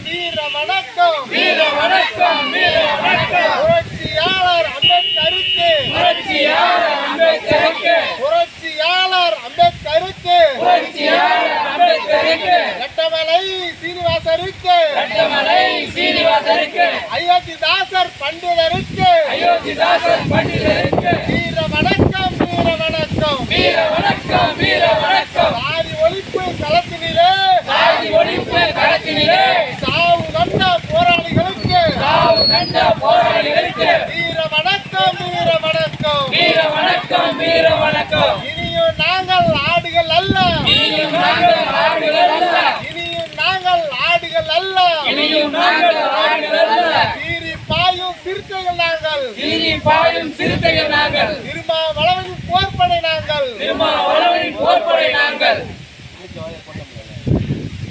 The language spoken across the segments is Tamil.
வீர வணக்கம் வீர வணக்கம் வீர வணக்கம் புரட்சியாளர் அம்பேத்கருக்கு புரட்சியாளர் அம்பேத்கருக்கு புரட்சியாளர் அம்பேத்கருக்கு புரட்சியாளர் அம்பேத்கருக்கு ரெட்டமலை சீனிவாசருக்கு ரெட்டமலை சீனிவாசருக்கு அயோத்திதாசர் பண்டிதருக்கு அயோத்திதாசர் பண்டிதருக்கு வீர வணக்கம் வீர வணக்கம் வீர வணக்கம் வீர வணக்கம் சாதி ஒழிப்பு களத்தினிலே சாதி ஒழிப்பு களத்தினிலே சாவு கண்ட போராளிகளுக்கு சாவு கண்ட போராளிகளுக்கு வீர வணக்கம் வீர வணக்கம் வீர வணக்கம் வீர வணக்கம் இனியும் நாங்கள் ஆடுகள் அல்ல இனியும் நாங்கள் ஆடுகள் அல்ல இனியும் நாங்கள் ஆடுகள் அல்ல இனியும் நாங்கள் ஆடுகள் அல்ல சீறி பாயும் சிறுத்தைகள் நாங்கள் சீறி பாயும் சிறுத்தைகள் நாங்கள் திருமாவளவனின் போர்ப்படை நாங்கள் திருமாவளவனின் போர்ப்படை நாங்கள்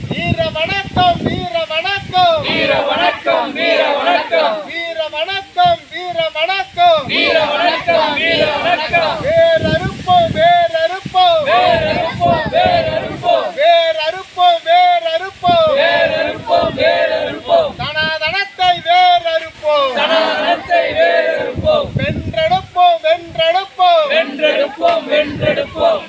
வீர வணக்கம் வீர வணக்கம் வீர வணக்கம் வீர வணக்கம் வீர வணக்கம் வீர வணக்கம் வீர வணக்கம் வீர வணக்கம் வேரறுப்போம் வேரறுப்போம் வேரறுப்போம் வேரறுப்போம் வேரறுப்போம் வேரறுப்போம் வேரறுப்போம் வேரறுப்போம் சனாதனத்தை வேரறுப்போம் சனாதனத்தை வேரறுப்போம் வென்றெடுப்போம் வென்றெடுப்போம் வென்றெடுப்போம் வென்றெடுப்போம்